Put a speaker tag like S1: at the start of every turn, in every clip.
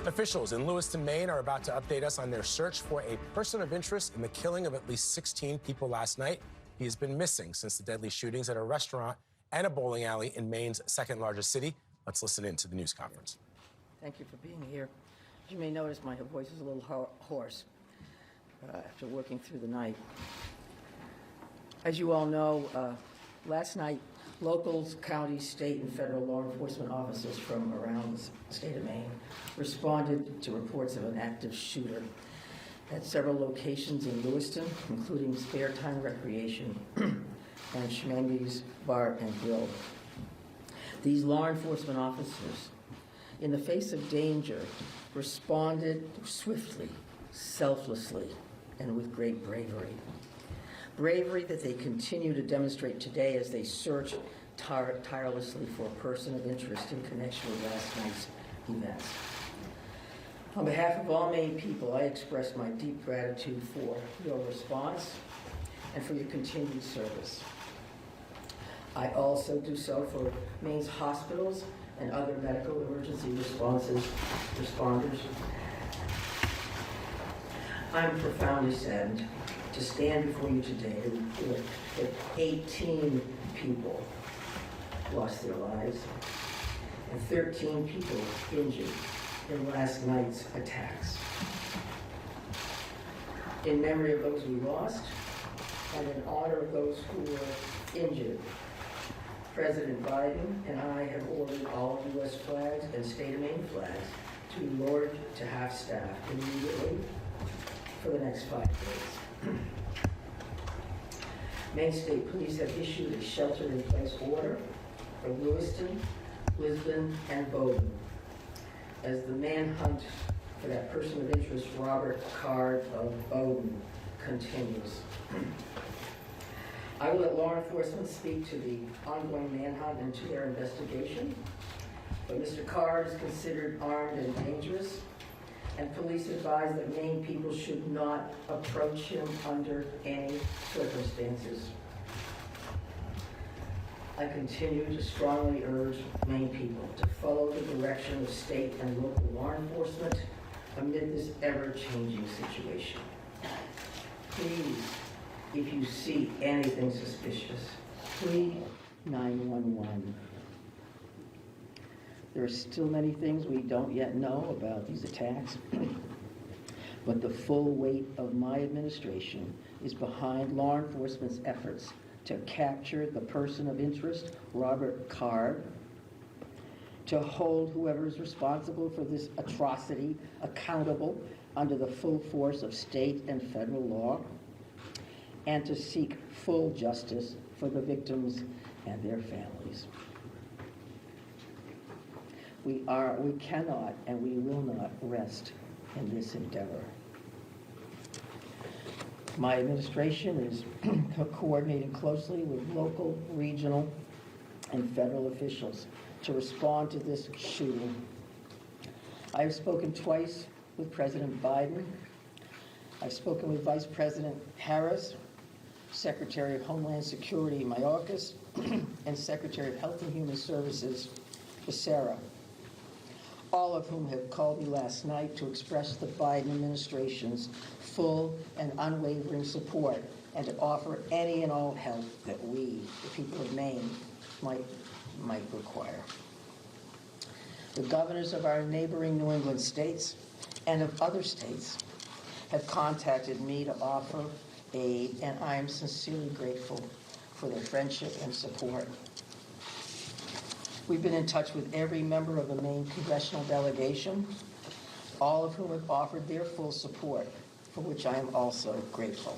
S1: Officials in Lewiston, Maine are about to update us on their search for a person of interest in the killing of at least 16 people last night. He has been missing since the deadly shootings at a restaurant and a bowling alley in Maine's second largest city. Let's listen in to the news conference.
S2: Thank you for being here. As you may notice, my voice is a little hoarse after working through the night. As you all know, last night, locals, county, state, and federal law enforcement officers from around the state of Maine responded to reports of an active shooter at several locations in Lewiston, including Spare Time Recreation and Schmandy's Bar and Grill. These law enforcement officers, in the face of danger, responded swiftly, selflessly, and with great bravery. Bravery that they continue to demonstrate today as they search tirelessly for a person of interest in connection with last night's events. On behalf of all Maine people, I express my deep gratitude for your response and for your continued service. I also do so for Maine's hospitals and other medical emergency responders. I'm profoundly saddened to stand before you today to report that 18 people lost their lives and 13 people injured in last night's attacks. In memory of those we lost and in honor of those who were injured, President Biden and I have ordered all U.S. flags and state of Maine flags to be lowered to half-staff immediately for the next 5 days. Maine State Police have issued a shelter-in-place order for Lewiston, Lisbon, and Bowdoin as the manhunt for that person of interest, Robert Card of Bowdoin, continues. I will let law enforcement speak to the ongoing manhunt and to their investigation, but Mr. Card is considered armed and dangerous, and police advise that Maine people should not approach him under any circumstances. I continue to strongly urge Maine people to follow the direction of state and local law enforcement amid this ever-changing situation. Please, if you see anything suspicious, please 911. There are still many things we don't yet know about these attacks, but the full weight of my administration is behind law enforcement's efforts to capture the person of interest, Robert Card, to hold whoever is responsible for this atrocity accountable under the full force of state and federal law, and to seek full justice for the victims and their families. We cannot and we will not rest in this endeavor. My administration is coordinating closely with local, regional, and federal officials to respond to this shooting. I have spoken twice with President Biden. I've spoken with Vice President Harris, Secretary of Homeland Security Mayorkas, and Secretary of Health and Human Services Becerra, all of whom have called me last night to express the Biden administration's full and unwavering support and to offer any and all help that we, the people of Maine, might require. The governors of our neighboring New England states and of other states have contacted me to offer aid, and I am sincerely grateful for their friendship and support. We've been in touch with every member of the Maine congressional delegation, all of whom have offered their full support, for which I am also grateful.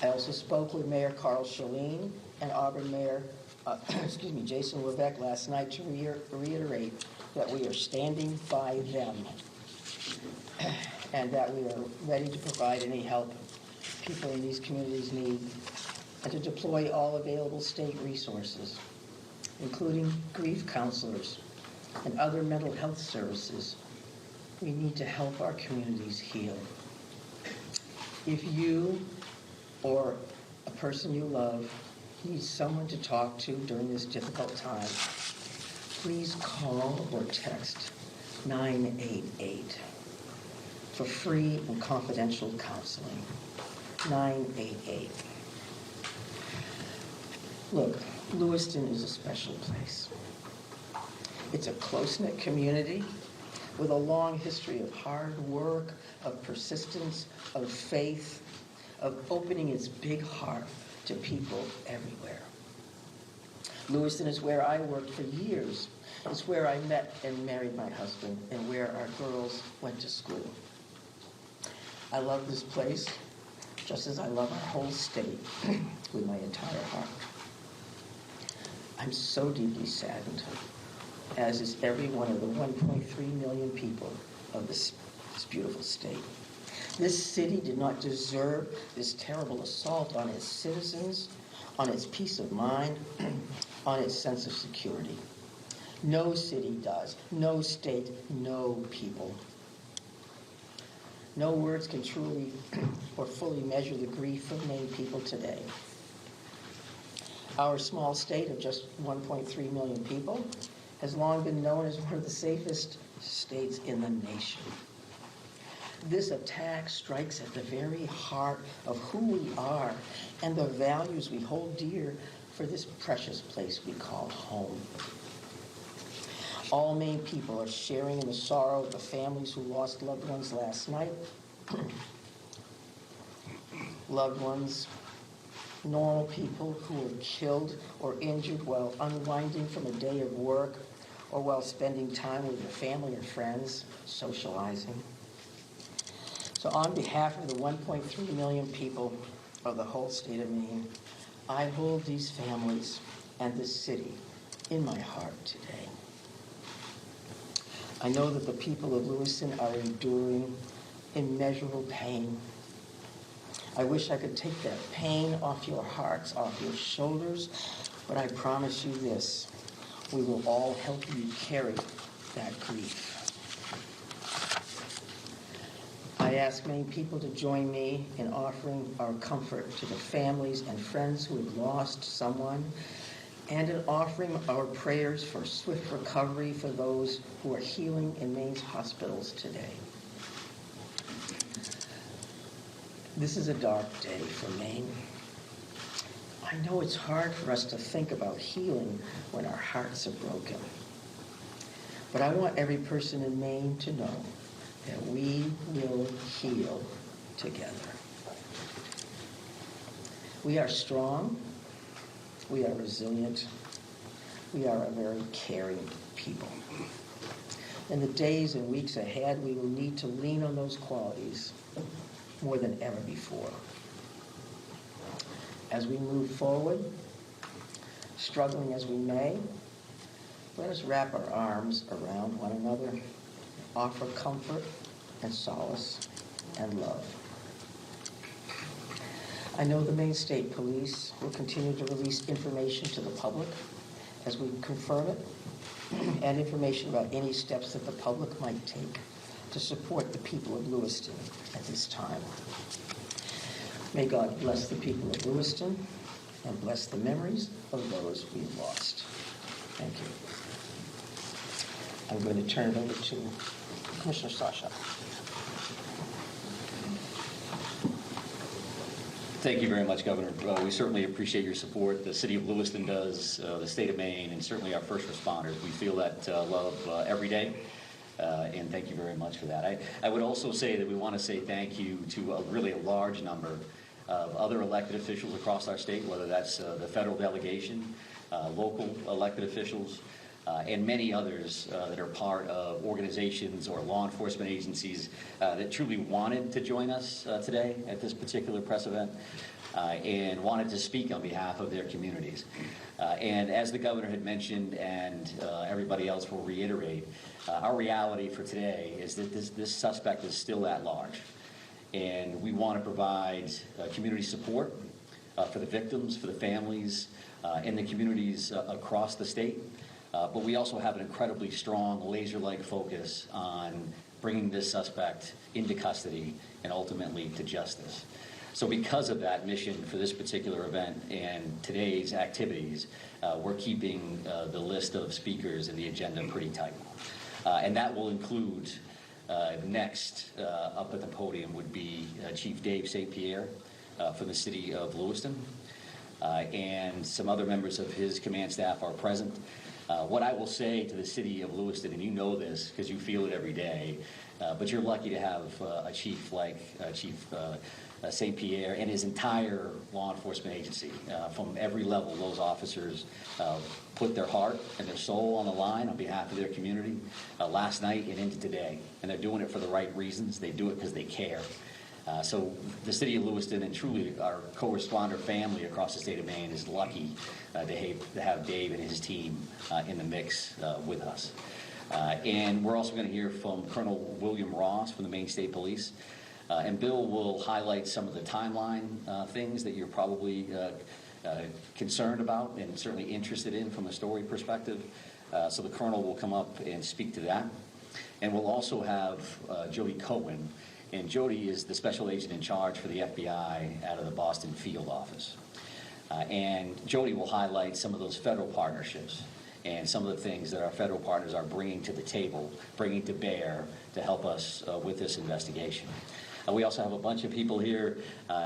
S2: I also spoke with Mayor Carl Chalene and Auburn Mayor, Jason Levesque last night to reiterate that we are standing by them and that we are ready to provide any help people in these communities need and to deploy all available state resources, including grief counselors and other mental health services. We need to help our communities heal. If you or a person you love needs someone to talk to during this difficult time, please call or text
S3: 988 for free and confidential counseling. 988. Look, Lewiston is a special place. It's a close-knit community with a long history of hard work, of persistence, of faith, of opening its big heart to people everywhere. Lewiston is where I worked for years. It's where I met and married my husband and where our girls went to school. I love this place just as I love our whole state with my entire heart. I'm so deeply saddened, as is every one of the 1.3 million people of this beautiful state. This city did not deserve this terrible assault on its citizens, on its peace of mind, on its sense of security. No city does, no state, no people. No words can truly or fully measure the grief of Maine people today. Our small state of just 1.3 million people has long been known as one of the safest states in the nation. This attack strikes at the very heart of who we are and the values we hold dear for this precious place we call home. All Maine people are sharing in the sorrow of the families who lost loved ones last night. Loved ones, normal people who were killed or injured while unwinding from a day of work or while spending time with their family or friends, socializing. So on behalf of the 1.3 million people of the whole state of Maine, I hold these families and this city in my heart today. I know that the people of Lewiston are enduring immeasurable pain. I wish I could take that pain off your hearts, off your shoulders, but I promise you this, we will all help you carry that grief. I ask many people to join me in offering our comfort to the families and friends who have lost someone, and in offering our prayers for swift recovery for those who are healing in Maine's hospitals today. This is a dark day for Maine. I know it's hard for us to think about healing when our hearts are broken. But I want every person in Maine to know that we will heal together. We are strong. We are resilient. We are a very caring people. In the days and weeks ahead, we will need to lean on those qualities more than ever before. As we move forward, struggling as we may, let us wrap our arms around one another, offer comfort and solace and love. I know the Maine State Police will continue to release information to the public as we confirm it, and information about any steps that the public might take to support the people of Lewiston at this time. May God bless the people of Lewiston and bless the memories of those we've lost. Thank you. I'm going to turn it over to Commissioner Sasha.
S4: Thank you very much, Governor. We certainly appreciate your support. The city of Lewiston does, the state of Maine, and certainly our first responders. We feel that love every day, and thank you very much for that. I would also say that we want to say thank you to really a large number of other elected officials across our state, whether that's the federal delegation, local elected officials, and many others that are part of organizations or law enforcement agencies that truly wanted to join us today at this particular press event and wanted to speak on behalf of their communities. And as the governor had mentioned, and everybody else will reiterate, our reality for today is that this suspect is still at large. And we want to provide community support for the victims, for the families, and the communities across the state. But we also have an incredibly strong laser-like focus on bringing this suspect into custody and ultimately to justice. So because of that mission for this particular event and today's activities, we're keeping the list of speakers and the agenda pretty tight. And that will include next up at the podium would be Chief Dave St. Pierre from the city of Lewiston. And some other members of his command staff are present. What I will say to the city of Lewiston, and you know this because you feel it every day, but you're lucky to have a chief like Chief St. Pierre and his entire law enforcement agency. From every level, those officers put their heart and their soul on the line on behalf of their community last night and into today. And they're doing it for the right reasons. They do it because they care. So the city of Lewiston and truly our co-responder family across the state of Maine is lucky to have Dave and his team in the mix with us. And we're also going to hear from Colonel William Ross from the Maine State Police. And Bill will highlight some of the timeline things that you're probably concerned about and certainly interested in from a story perspective. So the Colonel will come up and speak to that. And we'll also have Jody Cohen. And Jody is the special agent in charge for the FBI out of the Boston field office. And Jody will highlight some of those federal partnerships and some of the things that our federal partners are bringing to the table, bringing to bear to help us with this investigation. We also have a bunch of people here.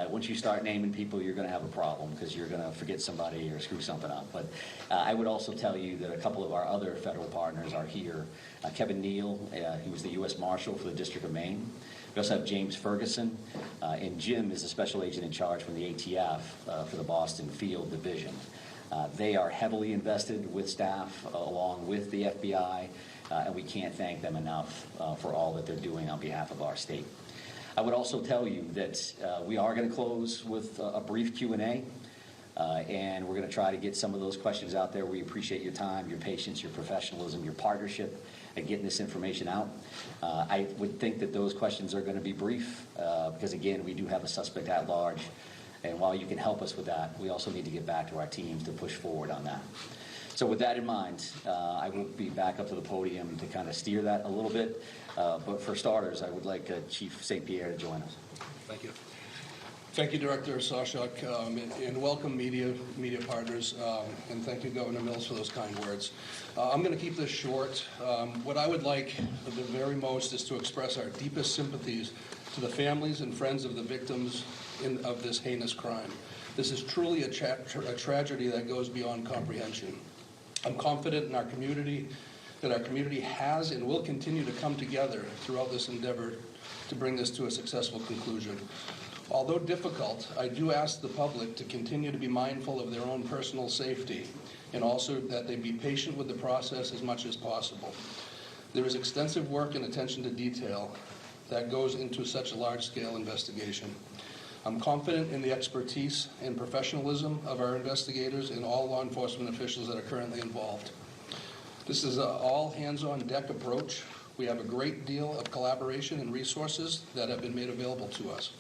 S4: Once you start naming people, you're going to have a problem because you're going to forget somebody or screw something up. But I would also tell you that a couple of our other federal partners are here. Kevin Neal, he was the U.S. Marshal for the District of Maine. We also have James Ferguson, and Jim is the special agent in charge from the ATF for the Boston Field Division. They are heavily invested with staff along with the FBI, and we can't thank them enough for all that they're doing on behalf of our state. I would also tell you that we are going to close with a brief Q&A, and we're going to try to get some of those questions out there. We appreciate your time, your patience, your professionalism, your partnership at getting this information out. I would think that those questions are going to be brief because, again, we do have a suspect at large, and while you can help us with that, we also need to get back to our teams to push forward on that. So with that in mind, I will be back up to the podium to kind of steer that a little bit. But for starters, I would like Chief St. Pierre to join us.
S5: Thank you. Thank you, Director Sawchuk, and welcome media partners, and thank you, Governor Mills, for those kind words. I'm going to keep this short. What I would like the very most is to express our deepest sympathies to the families and friends of the victims of this heinous crime. This is truly a tragedy that goes beyond comprehension. I'm confident in our community, that our community has and will continue to come together throughout this endeavor to bring this to a successful conclusion. Although difficult, I do ask the public to continue to be mindful of their own personal safety and also that they be patient with the process as much as possible. There is extensive work and attention to detail that goes into such a large-scale investigation. I'm confident in the expertise and professionalism of our investigators and all law enforcement officials that are currently involved. This is an all-hands-on-deck approach. We have a great deal of collaboration and resources that have been made available to us.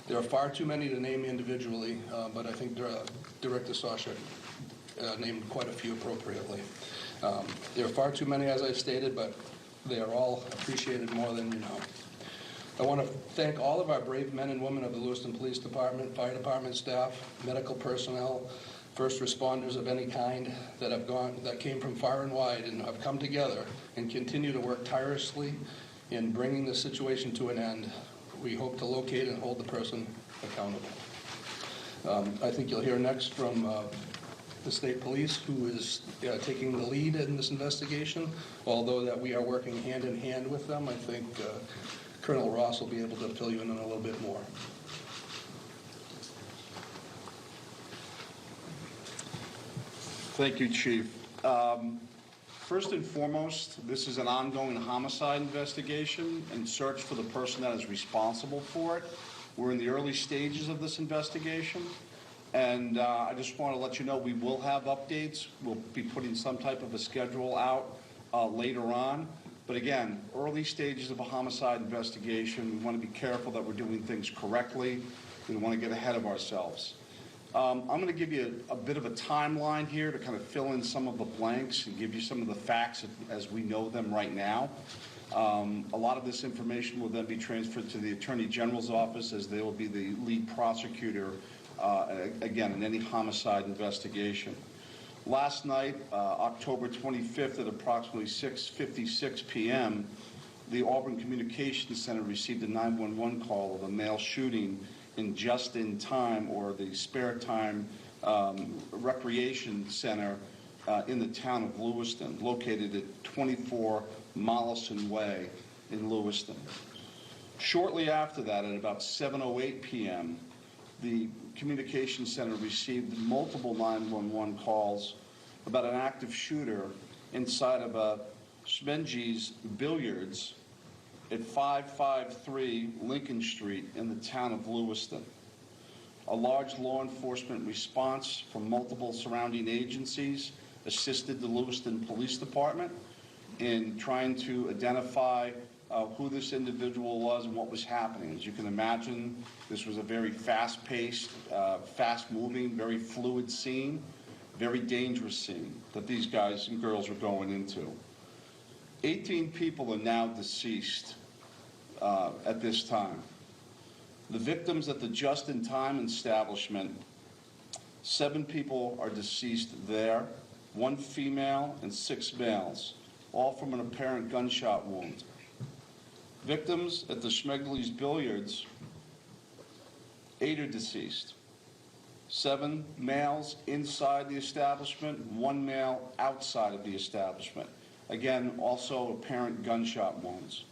S5: There are far too many to name individually, but I think Director Sawchuk named quite a few appropriately. There are far too many, as I stated, but they are all appreciated more than you know. I want to thank all of our brave men and women of the Lewiston Police Department, Fire Department staff, medical personnel, first responders of any kind that came from far and wide and have come together and continue to work tirelessly in bringing the situation to an end. We hope to locate and hold the person accountable. I think you'll hear next from the state police, who is taking the lead in this investigation. Although that we are working hand in hand with them, I think Colonel Ross will be able to fill you in on a little bit more.
S6: Thank you, Chief. First and foremost, this is an ongoing homicide investigation and search for the person that is responsible for it. We're in the early stages of this investigation, and I just want to let you know we will have updates. We'll be putting some type of a schedule out later on. But again, early stages of a homicide investigation, we want to be careful that we're doing things correctly. We don't want to get ahead of ourselves. I'm going to give you a bit of a timeline here to kind of fill in some of the blanks and give you some of the facts as we know them right now. A lot of this information will then be transferred to the Attorney General's office, as they will be the lead prosecutor, again, in any homicide investigation. Last night, October 25th at approximately 6:56 p.m., the Auburn Communications Center received a 911 call of a male shooting in just-in-time, or the spare time, recreation center in the town of Lewiston, located at 24 Mollison Way in Lewiston. Shortly after that, at about 7:08 p.m., the Communications Center received multiple 911 calls about an active shooter inside of a Schmenge's Billiards at 553 Lincoln Street in the town of Lewiston. A large law enforcement response from multiple surrounding agencies assisted the Lewiston Police Department in trying to identify who this individual was and what was happening. As you can imagine, this was a very fast-paced, fast-moving, very fluid scene, very dangerous scene that these guys and girls were going into. 18 people are now deceased at this time. The victims at the just-in-time establishment, 7 people are deceased there, 1 female and 6 males, all from an apparent gunshot wound. Victims at the Schmegley's Billiards, 8 are deceased. 7 males inside the establishment, 1 male outside of the establishment. Again, also apparent gunshot wounds.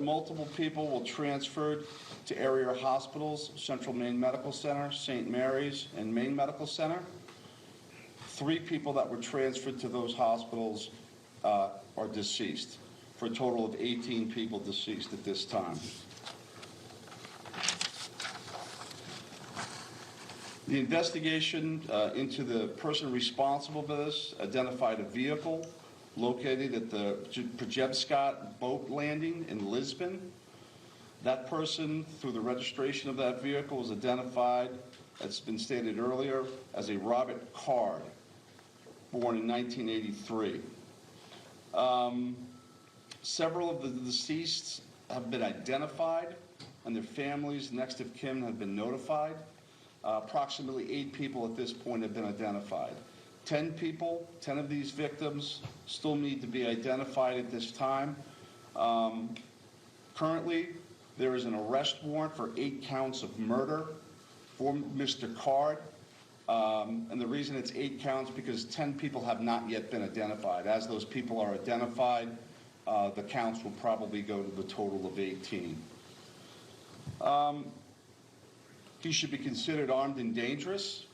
S6: Multiple people were transferred to area hospitals, Central Maine Medical Center, St. Mary's, and Maine Medical Center. 3 people that were transferred to those hospitals are deceased, for a total of 18 people deceased at this time. The investigation into the person responsible for this identified a vehicle located at the Przebscott boat landing in Lisbon. That person, through the registration of that vehicle, was identified, as been stated earlier, as a Robert Card, born in 1983. Several of the deceased have been identified, and their families, next of kin, have been notified. Approximately 8 people at this point have been identified. 10 people, 10 of these victims, still need to be identified at this time. Currently, there is an arrest warrant for 8 counts of murder for Mr. Card. And the reason it's 8 counts because 10 people have not yet been identified. As those people are identified, the counts will probably go to the total of 18. He should be considered armed and dangerous.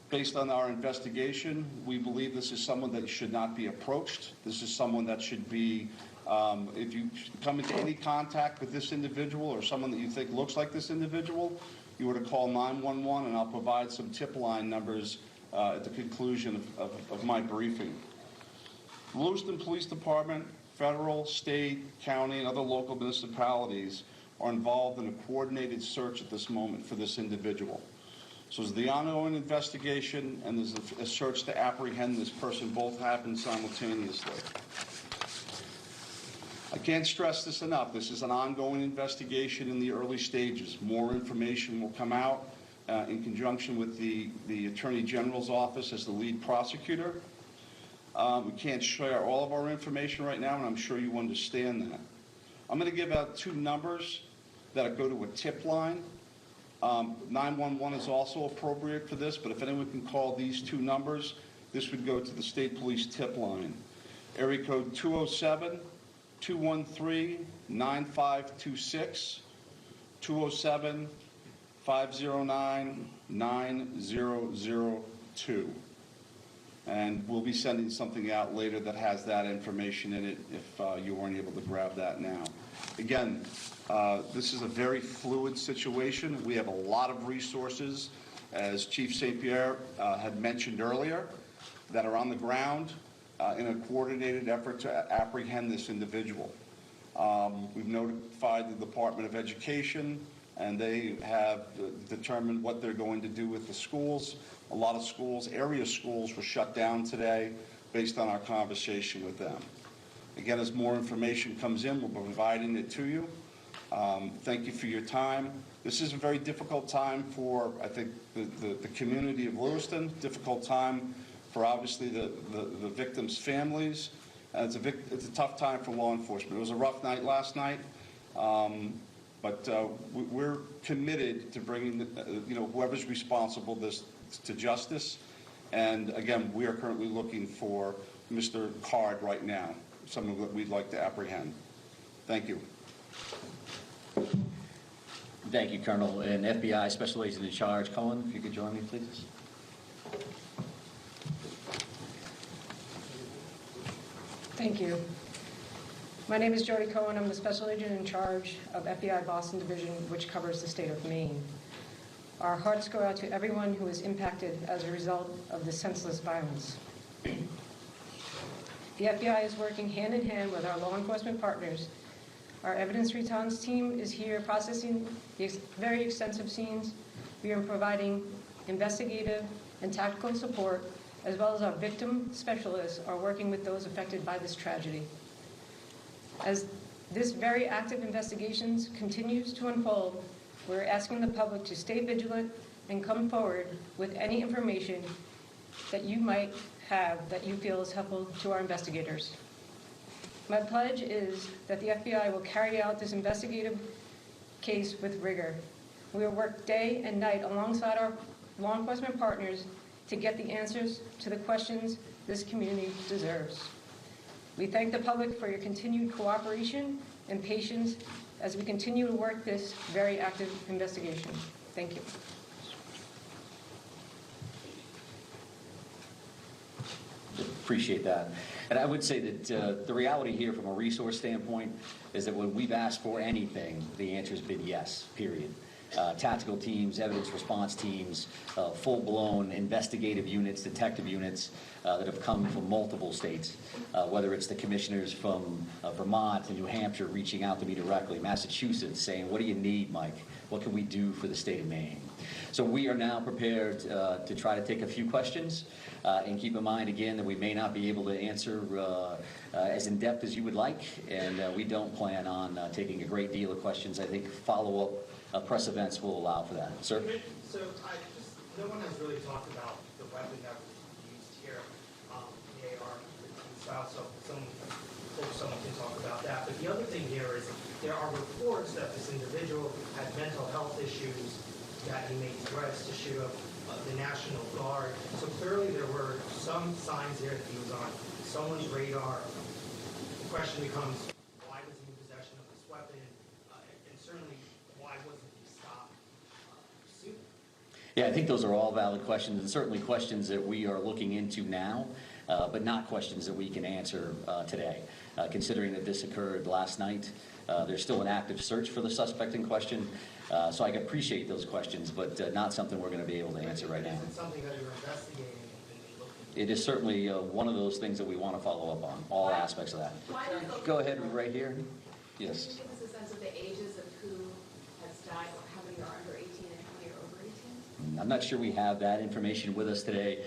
S6: Based on our investigation, we believe this is someone that should not be approached. This is someone that should be, if you come into any contact with this individual or someone that you think looks like this individual, you were to call 911, and I'll provide some tip line numbers at the conclusion of my briefing. The Lewiston Police Department, federal, state, county, and other local municipalities are involved in a coordinated search at this moment for this individual. So there's the ongoing investigation, and there's a search to apprehend this person. Both happen simultaneously. I can't stress this enough. This is an ongoing investigation in the early stages. More information will come out in conjunction with the Attorney General's office as the lead prosecutor. We can't share all of our information right now, and I'm sure you understand that. I'm going to give out 2 numbers that go to a tip line. 911 is also appropriate for this, but if anyone can call these 2 numbers, this would go to the State Police tip line. Area code 207-213-9526, 207-509-9002. And we'll be sending something out later that has that information in it if you weren't able to grab that now. Again, this is a very fluid situation. We have a lot of resources, as Chief St. Pierre had mentioned earlier, that are on the ground in a coordinated effort to apprehend this individual. We've notified the Department of Education, and they have determined what they're going to do with the schools. A lot of schools, area schools, were shut down today based on our conversation with them. Again, as more information comes in, we'll be providing it to you. Thank you for your time. This is a very difficult time for, I think, the community of Lewiston, difficult time for obviously the victims' families. It's a tough time for law enforcement. It was a rough night last night, but we're committed to bringing whoever's responsible this to justice. And again, we are currently looking for Mr. Card right now, someone that we'd like to apprehend. Thank you.
S4: Thank you, Colonel. And FBI Special Agent in Charge, Cohen, if you could join me, please.
S7: Thank you. My name is Jody Cohen. I'm the Special Agent in charge of FBI Boston Division, which covers the state of Maine. Our hearts go out to everyone who is impacted as a result of this senseless violence. The FBI is working hand in hand with our law enforcement partners. Our evidence response team is here processing the very extensive scenes. We are providing investigative and tactical support, as well as our victim specialists are working with those affected by this tragedy. As this very active investigations continues to unfold, we're asking the public to stay vigilant and come forward with any information that you might have that you feel is helpful to our investigators. My pledge is that the FBI will carry out this investigative case with rigor. We will work day and night alongside our law enforcement partners to get the answers to the questions this community deserves. We thank the public for your continued cooperation and patience as we continue to work this very active investigation. Thank you.
S4: Appreciate that. And I would say that the reality here from a resource standpoint is that when we've asked for anything, the answer's been yes, period. Tactical teams, evidence response teams, full-blown investigative units, detective units that have come from multiple states, whether it's the commissioners from Vermont and New Hampshire reaching out to me directly, Massachusetts saying, what do you need, Mike? What can we do for the state of Maine? So we are now prepared to try to take a few questions and keep in mind, again, that we may not be able to answer as in-depth as you would like, and we don't plan on taking a great deal of questions. I think follow-up press events will allow for that. Sir?
S8: So no one has really talked about the weapon that was used here, the AR style, so someone can talk about that. But the other thing here is there are reports that this individual had mental health issues, that he made threats to shoot up the National Guard. So clearly there were some signs here that he was on someone's radar. The question becomes, why was he in possession of this weapon? And certainly, why wasn't he stopped soon?
S4: Yeah, I think those are all valid questions, and certainly questions that we are looking into now, but not questions that we can answer today. Considering that this occurred last night, there's still an active search for the suspect in question, so I can appreciate those questions, but not something we're going to be able to answer right now.
S8: Is it something that you're investigating and looking?
S4: It is certainly one of those things that we want to follow up on, all aspects of that. Go ahead, right here. Yes.
S9: Can you give us a sense of the ages of who has died, or how many are under 18 and how many are over 18?
S4: I'm not sure we have that information with us today.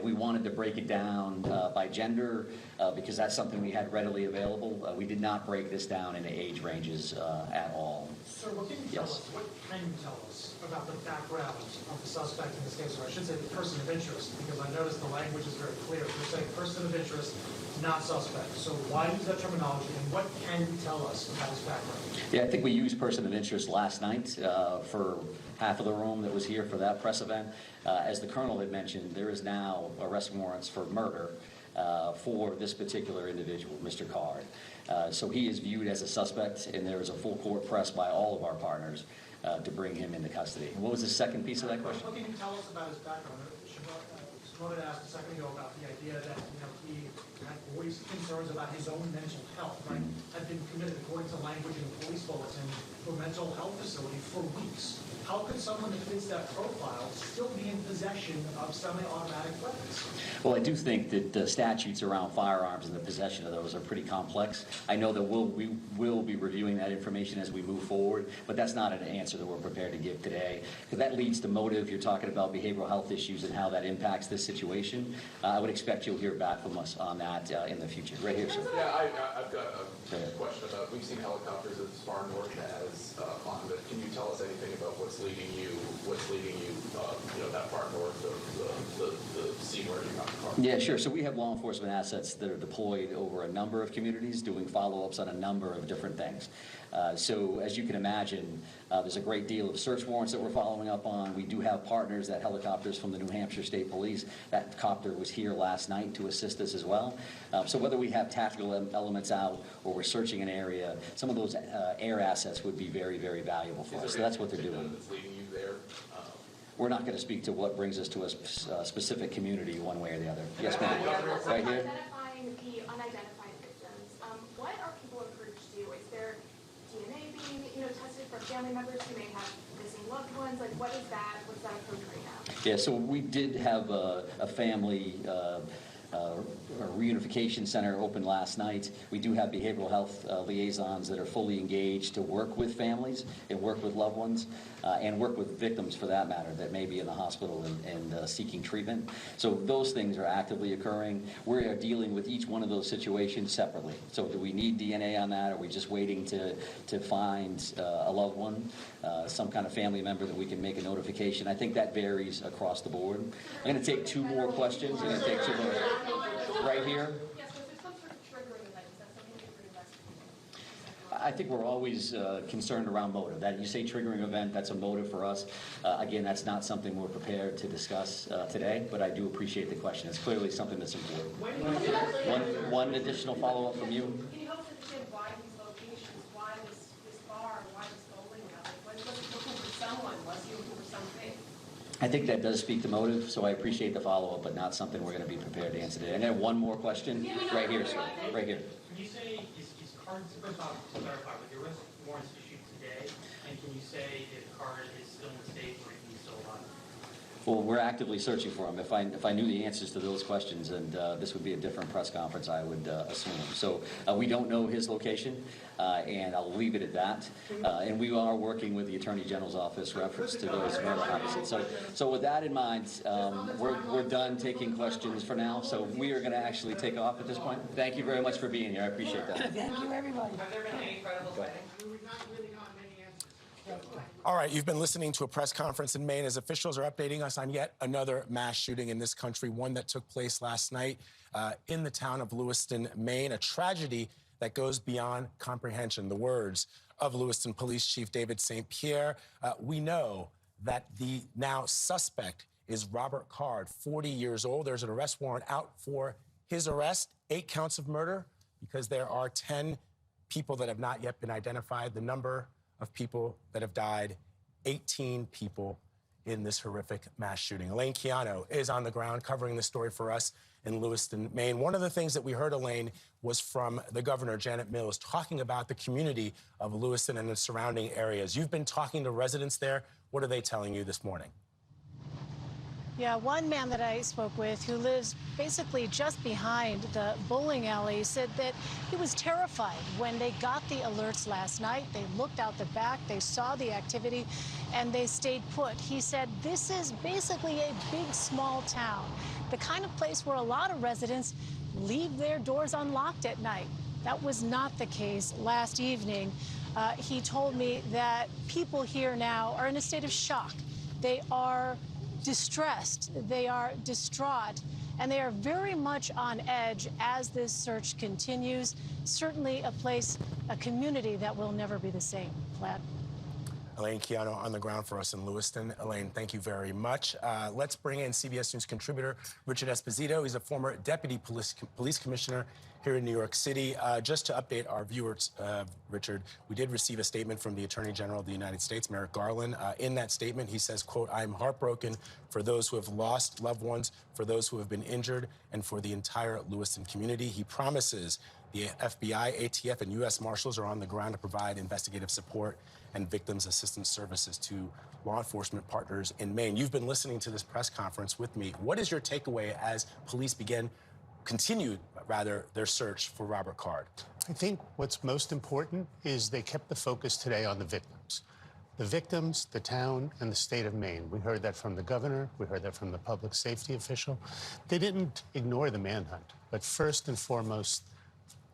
S4: We wanted to break it down by gender because that's something we had readily available. We did not break this down into age ranges at all.
S10: Sir, what can you tell us? What can you tell us about the background of the suspect in this case, or I should say the person of interest, because I noticed the language is very clear. You're saying person of interest, not suspect. So why use that terminology, and what can you tell us about his background?
S4: Yeah, I think we used person of interest last night for half of the room that was here for that press event. As the Colonel had mentioned, there is now arrest warrants for murder for this particular individual, Mr. Card. So he is viewed as a suspect, and there is a full court press by all of our partners to bring him into custody. What was the second piece of that question?
S10: What can you tell us about his background? Shimon asked a second ago about the idea that he had voiced concerns about his own mental health, right? Had been committed, according to language in the police bulletin, to a mental health facility for weeks. how could someone that fits that profile still be in possession of semi-automatic weapons?
S4: Well, I do think that the statutes around firearms and the possession of those are pretty complex. I know that we will be reviewing that information as we move forward, but that's not an answer that we're prepared to give today, because that leads to motive. You're talking about behavioral health issues and how that impacts this situation. I would expect you'll hear back from us on that in the future. Right here, sir.
S11: Yeah, I've got a question about, we've seen helicopters as far north as Fonda. Can you tell us anything about what's leading you that far north of the scene where you got the car?
S4: Yeah, sure. So we have law enforcement assets that are deployed over a number of communities doing follow-ups on a number of different things. So as you can imagine, there's a great deal of search warrants that we're following up on. We do have partners, that helicopters from the New Hampshire State Police. That copter was here last night to assist us as well. So whether we have tactical elements out or we're searching an area, some of those air assets would be very, very valuable for us. So that's what they're doing.
S11: That's leading you there?
S4: We're not going to speak to what brings us to a specific community one way or the other. Yes, ma'am. Right here.
S9: Identifying the unidentified victims, what are people encouraged to do? Is there DNA being tested for family members who may have missing loved ones? Like, what's that approach right now?
S4: Yeah, so we did have a family a reunification center open last night. We do have behavioral health liaisons that are fully engaged to work with families and work with loved ones and work with victims, for that matter, that may be in the hospital and seeking treatment. So those things are actively occurring. We are dealing with each one of those situations separately. So do we need DNA on that? Are we just waiting to find a loved one, some kind of family member that we can make a notification? I think that varies across the board. I'm going to take two more questions. I'm going to take two more. Right here.
S9: Yes, so there's some sort of triggering event. Is that something that you're investigating?
S4: I think we're always concerned around motive. That you say triggering event, that's a motive for us. Again, that's not something we're prepared to discuss today, but I do appreciate the question. It's clearly something that's important. One additional follow-up from you.
S9: Can you help us understand why these locations, why this bar, why this bowling alley? Was he looking for someone? Was he looking for something?
S4: I think that does speak to motive, so I appreciate the follow-up, but not something we're going to be prepared to answer today. And I have one more question. Right here, sir. Right here.
S10: Can you say, is card, first off, to clarify, with your arrest warrants issued today, and can you say if card is still in the state or if he's still alive?
S4: Well, we're actively searching for him. If I knew the answers to those questions, and this would be a different press conference, I would assume. So we don't know his location, and I'll leave it at that. And we are working with the Attorney General's office reference to those opposites. So with that in mind, we're done taking questions for now. So we are going to actually take off at this point. Thank you very much for being here. I appreciate that.
S3: Thank you, everybody.
S8: Have there been any credible sightings? We've not really gotten many answers.
S1: All right, you've been listening to a press conference in Maine as officials are updating us on yet another mass shooting in this country, one that took place last night in the town of Lewiston, Maine, a tragedy that goes beyond comprehension. The words of Lewiston Police Chief David St. Pierre. We know that the now suspect is Robert Card, 40 years old. There's an arrest warrant out for his arrest, 8 counts of murder, because there are 10 people that have not yet been identified. The number of people that have died, 18 people in this horrific mass shooting. Elaine Keano is on the ground covering the story for us in Lewiston, Maine. One of the things that we heard, Elaine, was from the governor, Janet Mills, talking about the community of Lewiston and the surrounding areas. You've been talking to residents there. What are they telling you this morning?
S12: Yeah, one man that I spoke with who lives basically just behind the bowling alley said that he was terrified when they got the alerts last night. They looked out the back, they saw the activity, and they stayed put. He said this is basically a big, small town, the kind of place where a lot of residents leave their doors unlocked at night. That was not the case last evening. He told me that people here now are in a state of shock. They are distressed, they are distraught, and they are very much on edge as this search continues. Certainly a place, a community that will never be the same. Vlad.
S1: Elaine Keano on the ground for us in Lewiston. Elaine, thank you very much. Let's bring in CBS News contributor Richard Esposito. He's a former deputy police commissioner here in New York City. Just to update our viewers, Richard, we did receive a statement from the Attorney General of the United States, Merrick Garland. In that statement, he says, quote, "I'm heartbroken for those who have lost loved ones, for those who have been injured, and for the entire Lewiston community." He promises The FBI, ATF, and U.S. Marshals are on the ground to provide investigative support and victims assistance services to law enforcement partners in Maine. You've been listening to this press conference with me. What is your takeaway as police continued their search for Robert Card?
S13: I think what's most important is they kept the focus today on the victims. The victims, the town, and the state of Maine. We heard that from the governor. We heard that from the public safety official. They didn't ignore the manhunt, but first and foremost,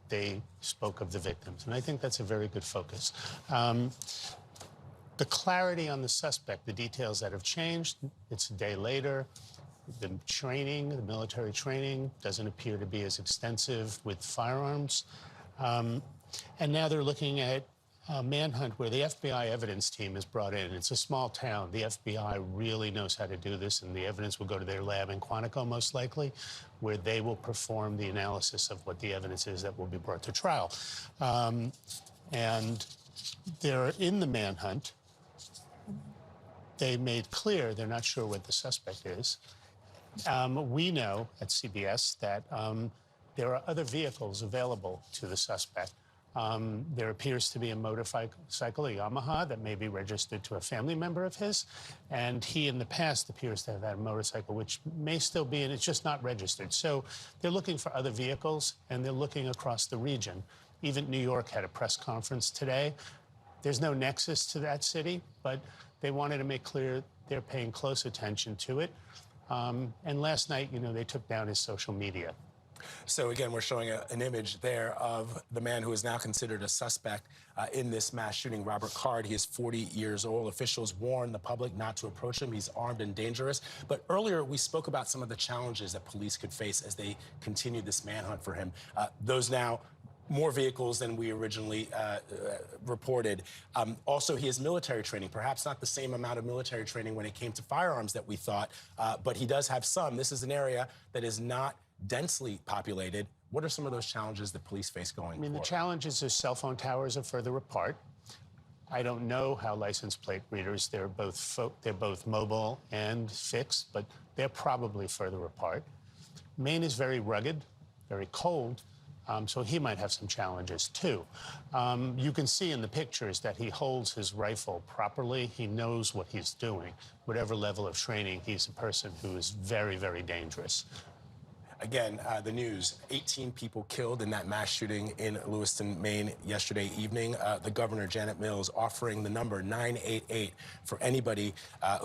S13: they spoke of the victims. And I think that's a very good focus. The clarity on the suspect, the details that have changed, it's a day later. The training, the military training, doesn't appear to be as extensive with firearms. And now they're looking at a manhunt where the FBI evidence team is brought in. It's a small town. The FBI really knows how to do this, and the evidence will go to their lab in Quantico, most likely, where they will perform the analysis of what the evidence is that will be brought to trial. And they're in the manhunt. They made clear they're not sure what the suspect is. We know at CBS that there are other vehicles available to the suspect. There appears to be a motorcycle, a Yamaha, that may be registered to a family member of his. And he, in the past, appears to have had a motorcycle, which may still be, and it's just not registered. So they're looking for other vehicles, and they're looking across the region. Even New York had a press conference today. There's no nexus to that city, but they wanted to make clear they're paying close attention to it. And last night, they took down his social media.
S1: So again, we're showing an image there of the man who is now considered a suspect in this mass shooting, Robert Card. He is 40 years old. Officials warn the public not to approach him. He's armed and dangerous. But earlier, we spoke about some of the challenges that police could face as they continue this manhunt for him. Those now more vehicles than we originally reported. Also, he has military training, perhaps not the same amount of military training when it came to firearms that we thought, but he does have some. This is an area that is not densely populated. What are some of those challenges that police face going forward?
S13: The challenges is cell phone towers are further apart. I don't know how license plate readers, they're both mobile and fixed, but they're probably further apart. Maine is very rugged, very cold, so he might have some challenges too. You can see in the pictures that he holds his rifle properly. He knows what he's doing. Whatever level of training, he's a person who is very, very dangerous.
S1: Again, the news, 18 people killed in that mass shooting in Lewiston, Maine yesterday evening. The governor, Janet Mills, offering the number 988 for anybody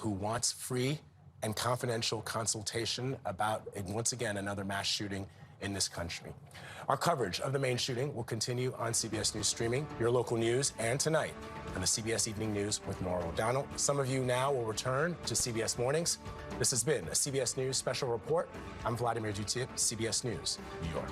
S1: who wants free and confidential consultation about, once again, another mass shooting in this country. Our coverage of the Maine shooting will continue on CBS News Streaming, your local news, and tonight on the CBS Evening News with Nora O'Donnell. Some of you now will return to CBS Mornings. This has been a CBS News Special Report. I'm Vladimir Duthier, CBS News, New York.